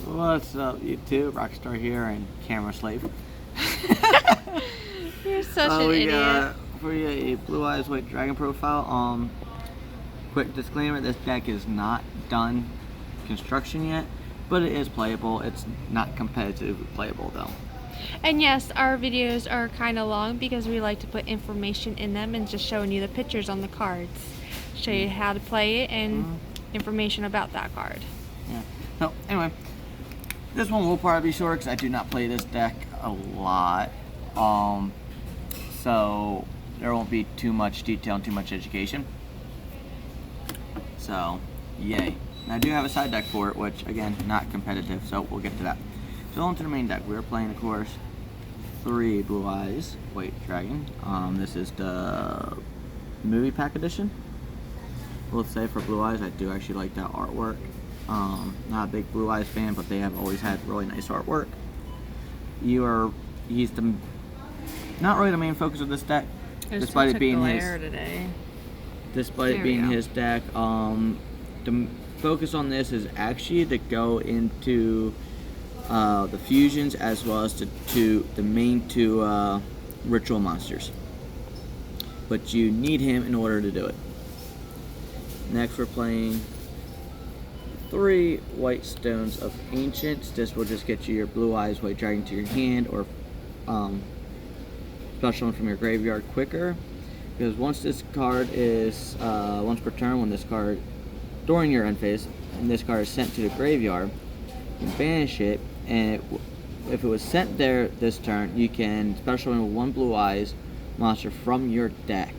What's up, YouTube? Rockstar here and Camera Slave. You're such an idiot. Got for you a Blue Eyes White Dragon profile. Quick disclaimer: this deck is not done construction yet, but it is playable. It's not competitively playable though. And yes, our videos are kind of long because we like to put information in them and just showing you the pictures on the cards. Show you how to play it and information about that card. Yeah. So anyway, this one will probably be short because I do not play this deck a lot. So there won't be too much detail and too much education. So, yay. And I do have a side deck for it, which again, not competitive, so we'll get to that. So on to the main deck. We're playing, of course, 3 Blue Eyes White Dragon. This is the movie pack edition. Let's say for Blue Eyes, I do actually like that artwork. Not a big Blue Eyes fan, but they have always had really nice artwork. He's not really the main focus of this deck, despite it being his. Despite it being his deck, the focus on this is actually to go into the fusions as well as to the main 2 ritual monsters. But you need him in order to do it. Next, we're playing 3 White Stones of Ancients. This will just get you your Blue Eyes White Dragon to your hand, or special one from your graveyard quicker. Because once this card is, once per turn, when this card, during your end phase, and this card is sent to the graveyard, you can banish it, and if it was sent there this turn, you can special one 1 Blue Eyes monster from your deck.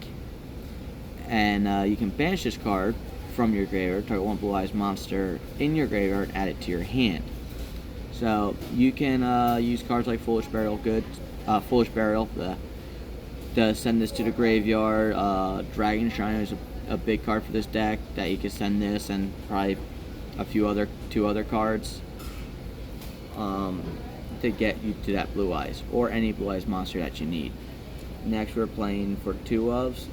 And you can banish this card from your graveyard, target 1 Blue Eyes monster in your graveyard, add it to your hand. So you can use cards like Foolish Burial, to send this to the graveyard. Dragon Shiner is a big card for this deck that you can send this and probably two other cards to get you to that Blue Eyes or any Blue Eyes monster that you need. Next, we're playing for 2 ofs.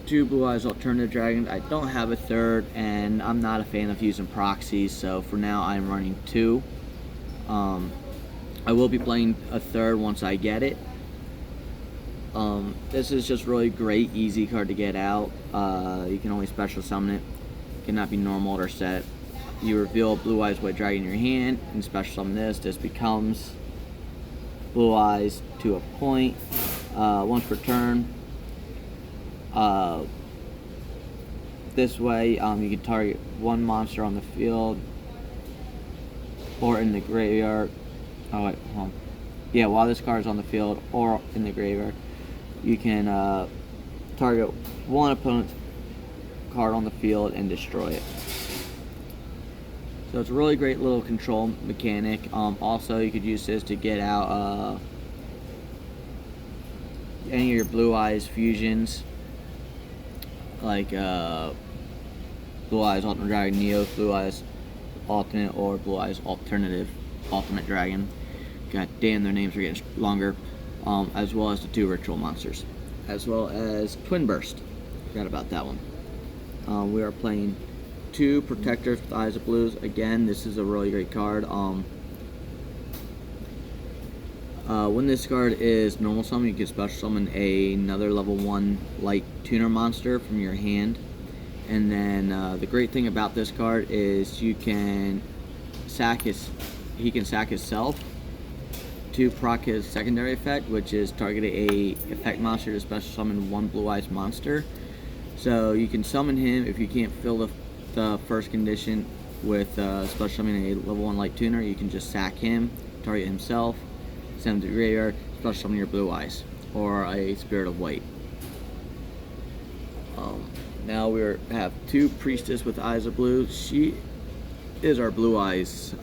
2 Blue Eyes Alternative Dragons. I don't have a third, and I'm not a fan of using proxies, so for now I'm running 2. I will be playing a third once I get it. This is just really great, easy card to get out. You can only special summon it. It cannot be normal or set. You reveal Blue Eyes White Dragon in your hand and special summon this. This becomes Blue Eyes to a point. Once per turn. This way, you can target 1 monster on the field or in the graveyard. Oh wait, hold on. Yeah, while this card is on the field or in the graveyard, you can target 1 opponent's card on the field and destroy it. So it's a really great little control mechanic. Also, you could use this to get out any of your Blue Eyes fusions, like Blue Eyes Ultimate Dragon Neos, Blue Eyes Alternate, or Blue Eyes Alternative Ultimate Dragon. God damn, their names are getting longer. As well as the 2 ritual monsters, as well as Twin Burst. Forgot about that one. We are playing 2 Protectors with Eyes of Blues. Again, this is a really great card. When this card is normal summon, you can special summon another level 1 light tuner monster from your hand. And then the great thing about this card is you can he can sack himself to proc his secondary effect, which is targeting a effect monster to special summon 1 Blue Eyes monster. So you can summon him if you can't fill the first condition with special summoning a level 1 light tuner. You can just sack him, target himself, send him to the graveyard, special summon your Blue Eyes or a Spirit of White. Now we have 2 Priestess with Eyes of Blue. She is our Blue Eyes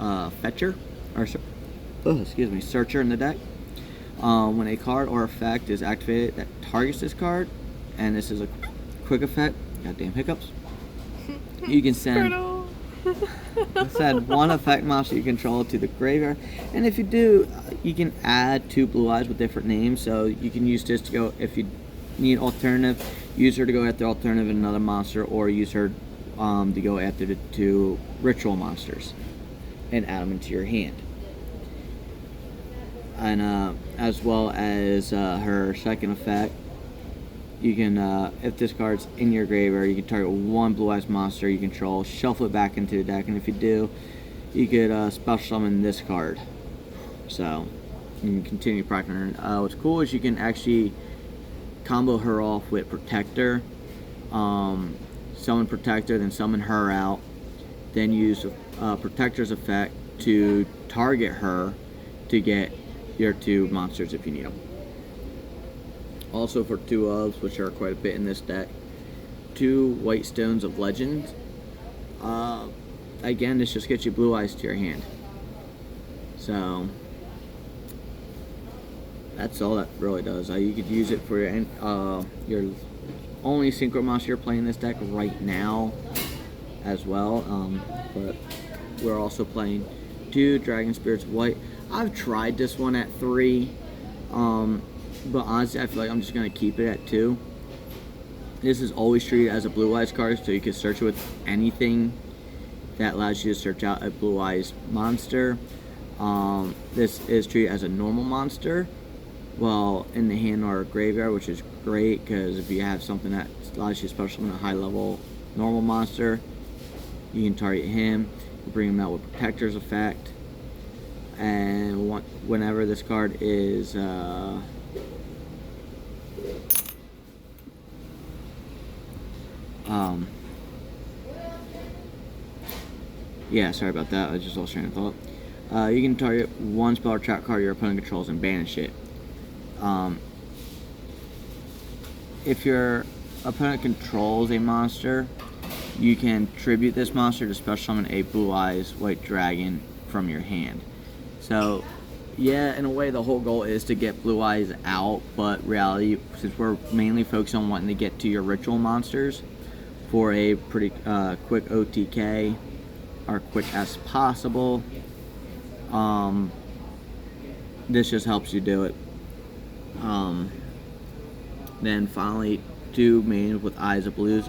fetcher, or searcher in the deck. When a card or effect is activated that targets this card, and this is a quick effect, goddamn hiccups, you can send 1 effect monster you control to the graveyard, and if you do, you can add 2 Blue Eyes with different names. So you can use this to go, if you need alternative, use her to go after alternative and another monster, or use her to go after the 2 ritual monsters and add them into your hand. And as well as her second effect, you can, if this card's in your graveyard, you can target 1 Blue Eyes monster you control, shuffle it back into the deck, and if you do, you could special summon this card. So you can continue practicing her. What's cool is you can actually combo her off with Protector, summon Protector, then summon her out, then use Protector's effect to target her to get your 2 monsters if you need them. Also for 2 ofs, which are quite a bit in this deck, 2 White Stones of Legend. Again, this just gets you Blue Eyes to your hand. So that's all that really does. You could use it for your only synchro monster you're playing this deck right now as well. But we're also playing 2 Dragon Spirits of White. I've tried this one at 3, but honestly I feel like I'm just going to keep it at 2. This is always treated as a Blue Eyes card, so you can search it with anything that allows you to search out a Blue Eyes monster. This is treated as a normal monster, well, in the hand or graveyard, which is great because if you have something that allows you to special summon a high level normal monster, you can target him, bring him out with Protector's effect, and whenever this card is yeah, sorry about that, I just lost train of thought. You can target 1 spell or trap card your opponent controls and banish it. If your opponent controls a monster, you can tribute this monster to special summon a Blue Eyes White Dragon from your hand. So yeah, in a way the whole goal is to get Blue Eyes out, but reality, since we're mainly focused on wanting to get to your ritual monsters for a pretty quick OTK, or quick as possible, this just helps you do it. Then finally, 2 mains with Eyes of Blues.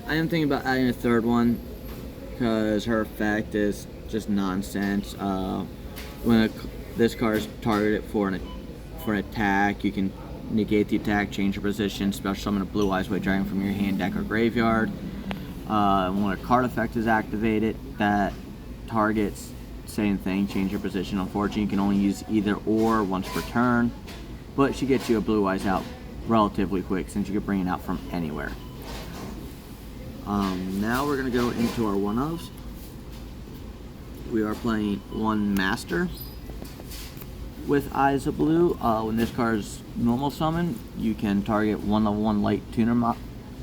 I am thinking about adding a 3rd one because her effect is just nonsense. When this card is targeted for an attack, you can negate the attack, change your position, special summon a Blue Eyes White Dragon from your hand, deck, or graveyard. When a card effect is activated that targets, same thing, change your position. Unfortunately, you can only use either or once per turn, but she gets you a Blue Eyes out relatively quick since you can bring it out from anywhere. Now we're going to go into our one-ofs. We are playing 1 Master with Eyes of Blue. When this card is normal summon, you can target 1 level 1 light tuner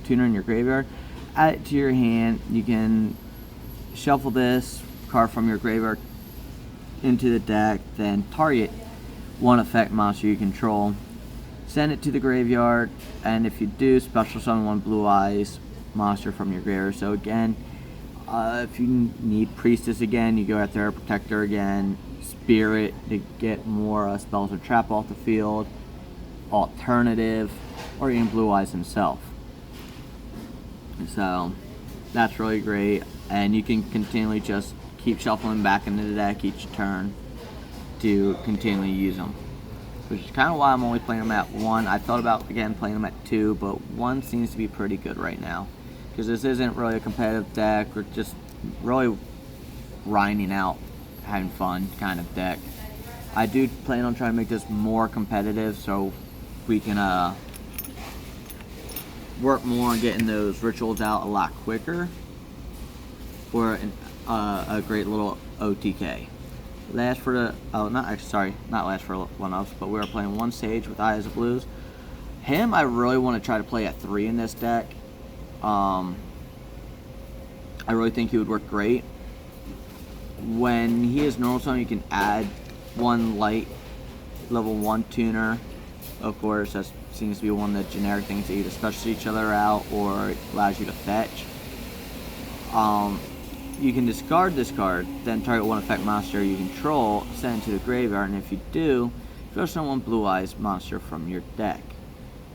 in your graveyard, add it to your hand. You can shuffle this card from your graveyard into the deck, then target 1 effect monster you control, send it to the graveyard, and if you do, special summon 1 Blue Eyes monster from your graveyard. So again, if you need Priestess again, you go after Protector again, Spirit to get more spells or trap off the field, Alternative, or even Blue Eyes himself. So that's really great, and you can continually just keep shuffling back into the deck each turn to continually use them, which is kind of why I'm only playing them at 1. I thought about again playing them at 2, but 1 seems to be pretty good right now because this isn't really a competitive deck. We're just really grinding out, having fun kind of deck. I do plan on trying to make this more competitive so we can work more on getting those rituals out a lot quicker for a great little OTK. Last for the not last for one else, but we are playing 1 Sage with Eyes of Blues. Him, I really want to try to play at 3 in this deck. I really think he would work great. When he is normal summon, you can add 1 light level 1 tuner. Of course, that seems to be one of the generic things that either special each other out or allows you to fetch. You can discard this card, then target 1 effect monster you control, send it to the graveyard, and if you do, special summon 1 Blue Eyes monster from your deck.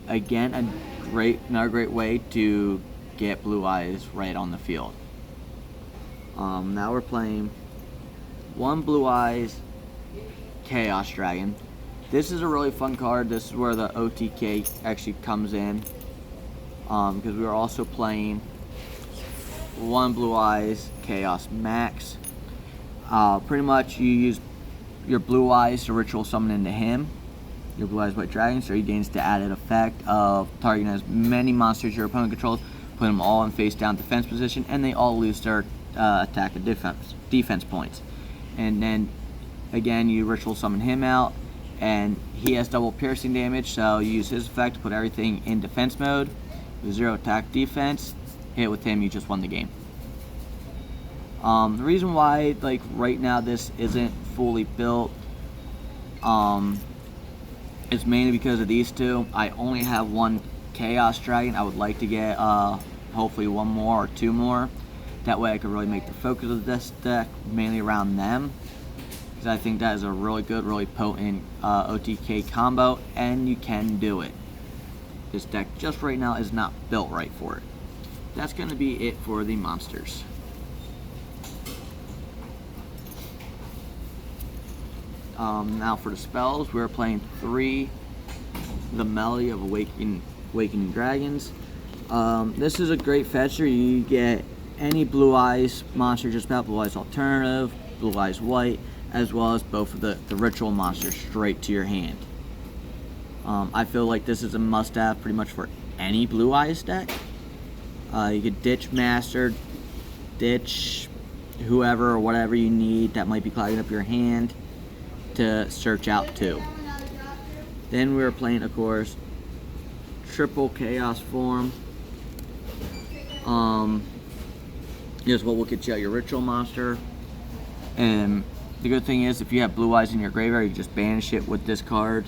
Again, another great way to get Blue Eyes right on the field. Now we're playing one Blue Eyes Chaos Dragon. This is a really fun card. This is where the OTK actually comes in, because we are also playing one Blue Eyes Chaos Max. Pretty much you use your Blue Eyes to ritual summon into him, your Blue Eyes White Dragon, so he gains the added effect of targeting as many monsters your opponent controls, put them all in face down defense position, and they all lose their attack and defense points. And then again, you ritual summon him out, and he has double piercing damage, so you use his effect to put everything in defense mode with 0 attack defense. Hit with him, you just won the game. The reason why, like, right now this isn't fully built is mainly because of these two. I only have one Chaos Dragon. I would like to get hopefully one more or two more. That way I could really make the focus of this deck mainly around them, because I think that is a really good, really potent OTK combo, and you can do it. This deck just right now is not built right for it. That's going to be it for the monsters. Now for the spells, we're playing 3 The Melody of Awakening Dragons. This is a great fetcher. You get any Blue Eyes monster, just about Blue Eyes Alternative, Blue Eyes White, as well as both of the ritual monsters straight to your hand. I feel like this is a must-have pretty much for any Blue Eyes deck. You could ditch Master, ditch whoever or whatever you need that might be clogging up your hand to search out to. Then we were playing, of course, triple Chaos Form. Here's what will get you out your ritual monster. And the good thing is, if you have Blue Eyes in your graveyard, you just banish it with this card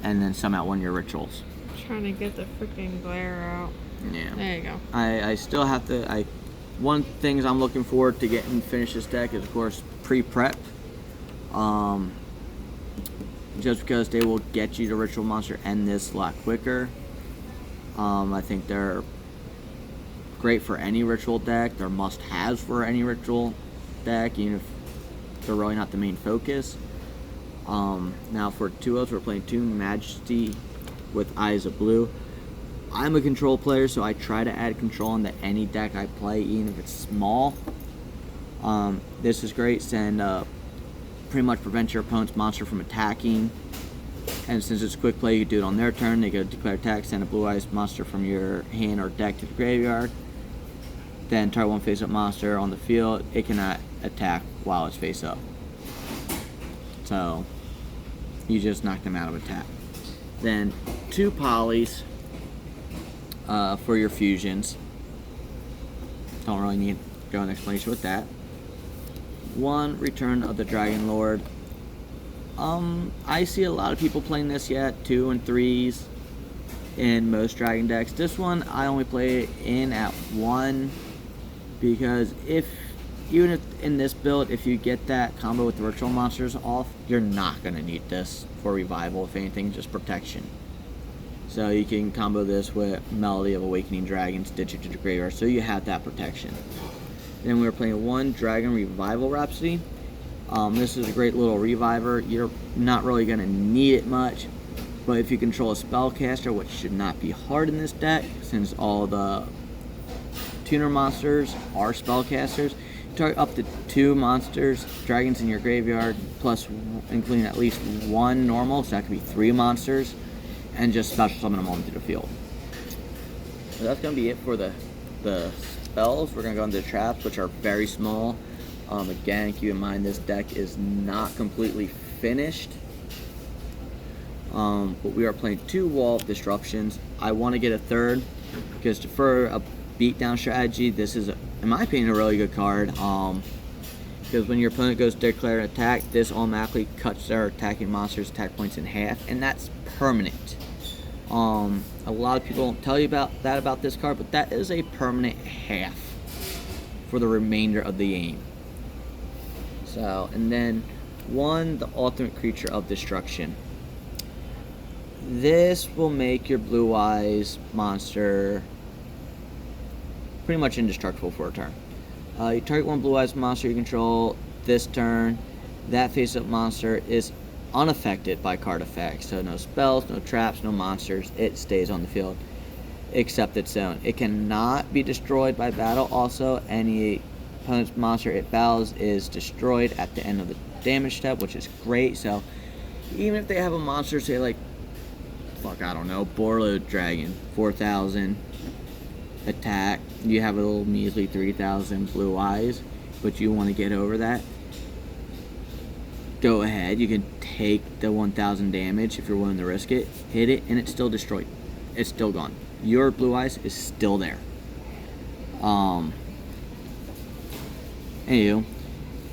and then summon out one of your rituals. Trying to get the freaking glare out. Yeah. There you go. I still have to. One things I'm looking forward to getting finish this deck is, of course, pre-prep. Just because they will get you the ritual monster and this a lot quicker. I think they're great for any ritual deck. They're must-haves for any ritual deck, even if they're really not the main focus. Now for 2-0s, we're playing 2 Majesty with Eyes of Blue. I'm a control player, so I try to add control into any deck I play, even if it's small. This is great, pretty much prevent your opponent's monster from attacking. And since it's quick play, you can do it on their turn. They go declare attack, send a Blue Eyes monster from your hand or deck to the graveyard. Then target one face-up monster on the field. It cannot attack while it's face-up. So, you just knock them out of attack. Then 2 Polys for your fusions. Don't really need to go into explanation with that. 1 Return of the Dragon Lord. I see a lot of people playing this yet, 2 and 3s in most dragon decks. This one I only play it in at 1, because even if in this build, if you get that combo with the ritual monsters off, you're not going to need this for revival. If anything, just protection. So you can combo this with Melody of Awakening Dragons, ditch it to the graveyard, so you have that protection. Then we were playing 1 Dragon Revival Rhapsody. This is a great little reviver. You're not really going to need it much, but if you control a spellcaster, which should not be hard in this deck, since all the tuner monsters are spellcasters, target up to 2 monsters, dragons in your graveyard, plus including at least 1 normal, so that could be 3 monsters, and just special summon them onto the field. So that's going to be it for the spells. We're going to go into the traps, which are very small. Again, keep in mind this deck is not completely finished. But we are playing 2 Wall Disruptions. I want to get a 3rd, because for a beatdown strategy, this is, in my opinion, a really good card. Because when your opponent goes to declare an attack, this automatically cuts their attacking monster's attack points in half, and that's permanent. A lot of people don't tell you about this card, but that is a permanent half for the remainder of the game. So, and then 1, the Ultimate Creature of Destruction. This will make your Blue Eyes monster pretty much indestructible for a turn. You target one Blue Eyes monster you control this turn. That face-up monster is unaffected by card effects, so no spells, no traps, no monsters. It stays on the field, except its own. It cannot be destroyed by battle. Also, any opponent's monster it battles is destroyed at the end of the damage step, which is great. So even if they have a monster, say like, fuck, I don't know, Borlo Dragon, 4,000 attack, you have a little measly 3,000 Blue Eyes, but you want to get over that, go ahead. You can take the 1,000 damage if you're willing to risk it, hit it, and it's still destroyed. It's still gone. Your Blue Eyes is still there. Anywho,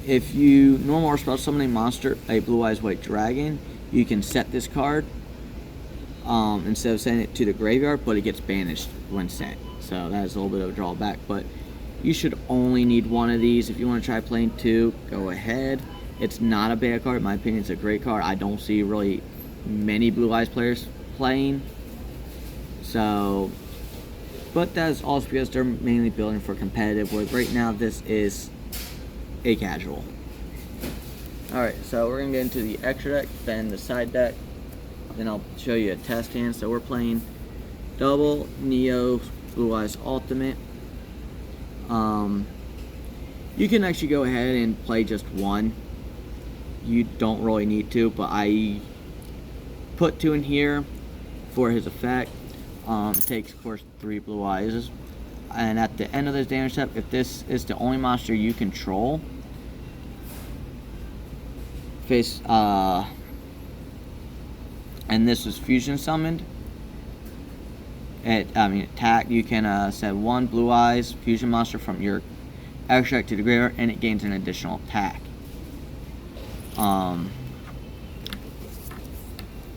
if you normal or special summon a monster, a Blue Eyes White Dragon, you can set this card instead of sending it to the graveyard, but it gets banished when sent. So that is a little bit of a drawback, but you should only need one of these. If you want to try playing two, go ahead. It's not a bad card. In my opinion, it's a great card. I don't see really many Blue Eyes players playing. So, but that's also because they're mainly building for competitive, where right now this is a casual. Alright, so we're going to get into the extra deck, then the side deck, then I'll show you a test hand. So we're playing double Neo Blue Eyes Ultimate. You can actually go ahead and play just one. You don't really need to, but I put two in here for his effect. Takes, of course, 3 Blue Eyes. And at the end of this damage step, if this is the only monster you control, face, and this was fusion summoned, attack, you can send 1 Blue Eyes fusion monster from your extract to the graveyard, and it gains an additional attack.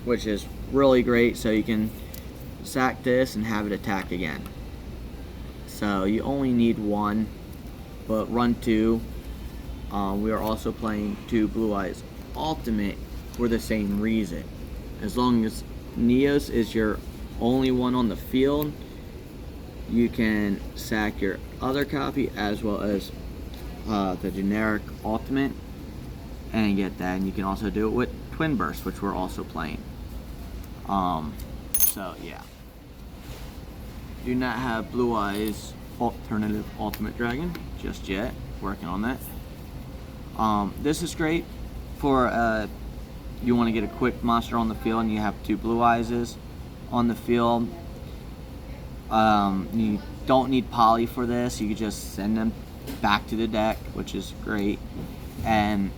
Which is really great, so you can sack this and have it attack again. So you only need 1, but run 2. We are also playing 2 Blue Eyes Ultimate for the same reason. As long as Neos is your only one on the field, you can sack your other copy as well as the generic Ultimate and get that. And you can also do it with Twin Burst, which we're also playing. So yeah, do not have Blue Eyes alternative Ultimate Dragon just yet. Working on that. This is great for you want to get a quick monster on the field and you have 2 Blue Eyes on the field. You don't need poly for this. You can just send them back to the deck, which is great. And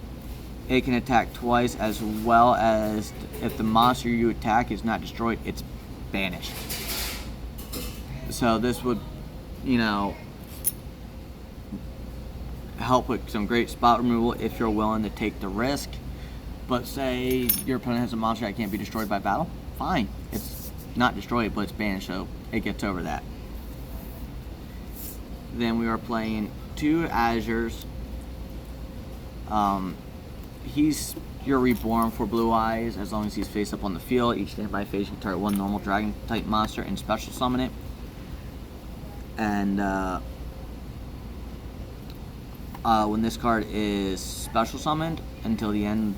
it can attack twice, as well as if the monster you attack is not destroyed, it's banished. So this would, you know, help with some great spot removal if you're willing to take the risk. But say your opponent has a monster that can't be destroyed by battle, fine. It's not destroyed, but it's banished, so it gets over that. Then we are playing 2 Azures. He's your Reborn for Blue Eyes. As long as he's face up on the field, each standby phase you can target 1 normal dragon type monster and special summon it. And when this card is special summoned until the end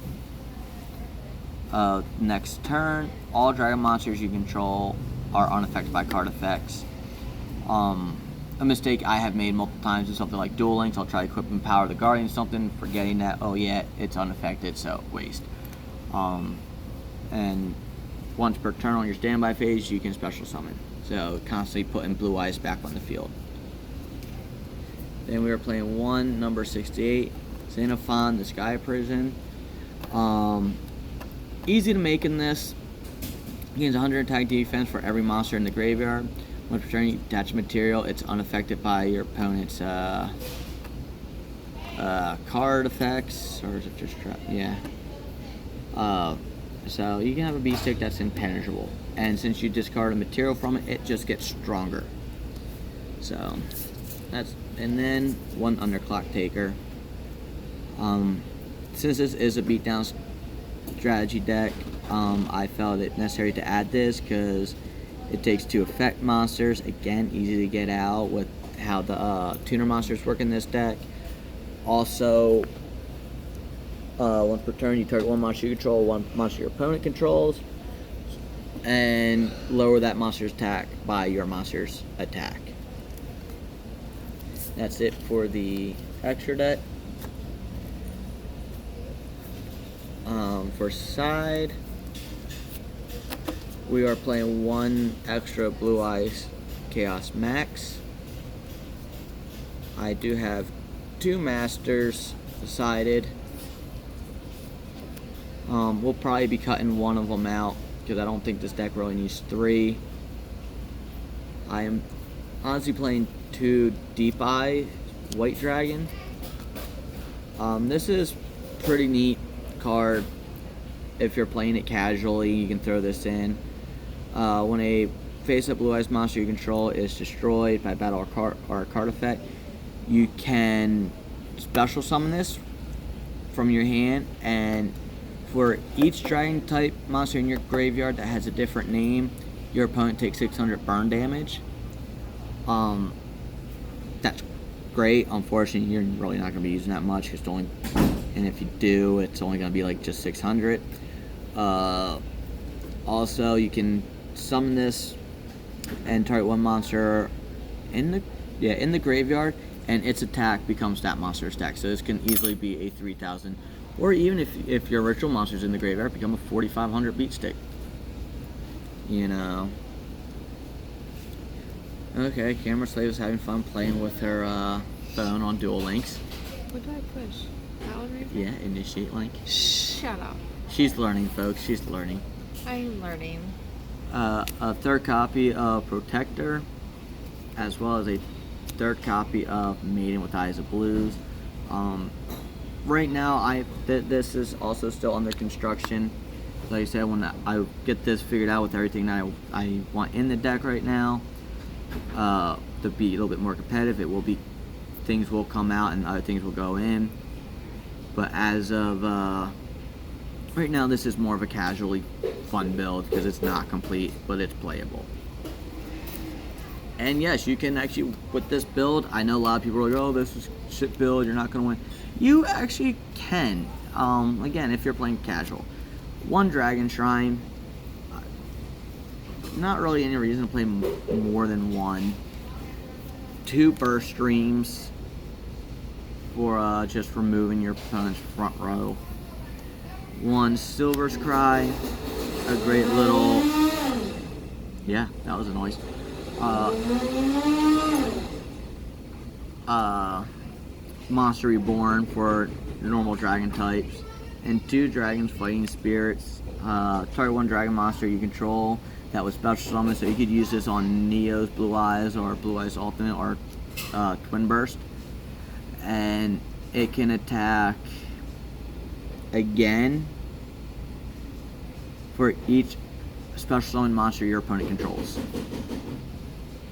of next turn, all dragon monsters you control are unaffected by card effects. A mistake I have made multiple times is something like Duel Links. I'll try to equip and power the Guardian something, forgetting that, oh yeah, it's unaffected, so waste. And once per turn on your standby phase, you can special summon. So constantly putting Blue Eyes back on the field. Then we are playing 1 number 68, Xenophon, the Sky Prison. Easy to make in this. Gains 100 attack defense for every monster in the graveyard. When returning detached material, it's unaffected by your opponent's card effects, or is it just yeah? So you can have a B-stick that's impenetrable, and since you discard a material from it, it just gets stronger. So that's, and then 1 Underclock Taker. Since this is a beatdown strategy deck, I felt it necessary to add this because it takes 2 effect monsters. Again, easy to get out with how the tuner monsters work in this deck. Also, once per turn, you target one monster you control, one monster your opponent controls, and lower that monster's attack by your monster's attack. That's it for the extra deck. For side, we are playing one extra Blue Eyes Chaos Max. I do have 2 Masters decided. We'll probably be cutting one of them out because I don't think this deck really needs 3. I am honestly playing 2 Deep Eye White Dragon. This is pretty neat card. If you're playing it casually, you can throw this in. When a face-up Blue Eyes monster you control is destroyed by battle or card effect, you can special summon this from your hand, and for each dragon type monster in your graveyard that has a different name, your opponent takes 600 burn damage. That's great. Unfortunately, you're really not going to be using that much, and if you do, it's only going to be like just 600. Also, you can summon this and target one monster in the graveyard, and its attack becomes that monster's attack. So this can easily be a 3,000, or even if your ritual monster's in the graveyard, become a 4,500 beat stick. You know. Okay, Camera Slave is having fun playing with her phone on Duel Links. What did I push? That one right Yeah, initiate link. Shut up. She's learning, folks. She's learning. I'm learning. A third copy of Protector, as well as a third copy of Maiden with Eyes of Blues. Right now, this is also still under construction. Like I said, when I get this figured out with everything that I want in the deck right now, to be a little bit more competitive, things will come out and other things will go in. But as of right now, this is more of a casually fun build because it's not complete, but it's playable. And yes, you can actually, with this build, I know a lot of people are like, oh, this is shit build, you're not going to win. You actually can. Again, if you're playing casual. 1 Dragon Shrine. Not really any reason to play more than 1. 2 Burst Streams for just removing your opponent's front row. 1 Silver's Cry. A great little... Yeah, that was a noise. Monster Reborn for normal dragon types, and 2 Dragons Fighting Spirits. Target 1 dragon monster you control that was special summoned, so you could use this on Neo's Blue Eyes or Blue Eyes Ultimate or Twin Burst, and it can attack again for each special summon monster your opponent controls.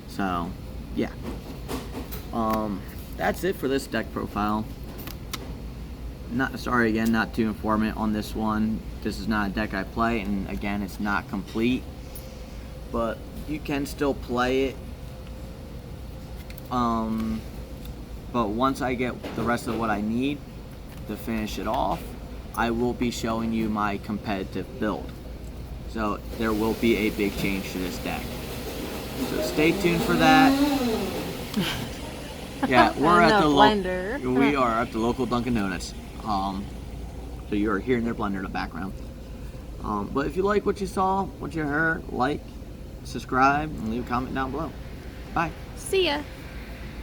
So, yeah. That's it for this deck profile. Not too informative on this one. This is not a deck I play, and again, it's not complete. But you can still play it. But once I get the rest of what I need to finish it off, I will be showing you my competitive build. So there will be a big change to this deck. So stay tuned for that. Yeah, we're at the blender. We are at the local Dunkin' Donuts. So you are hearing their blender in the background. But if you like what you saw, what you heard, like, subscribe, and leave a comment down below. Bye. See ya.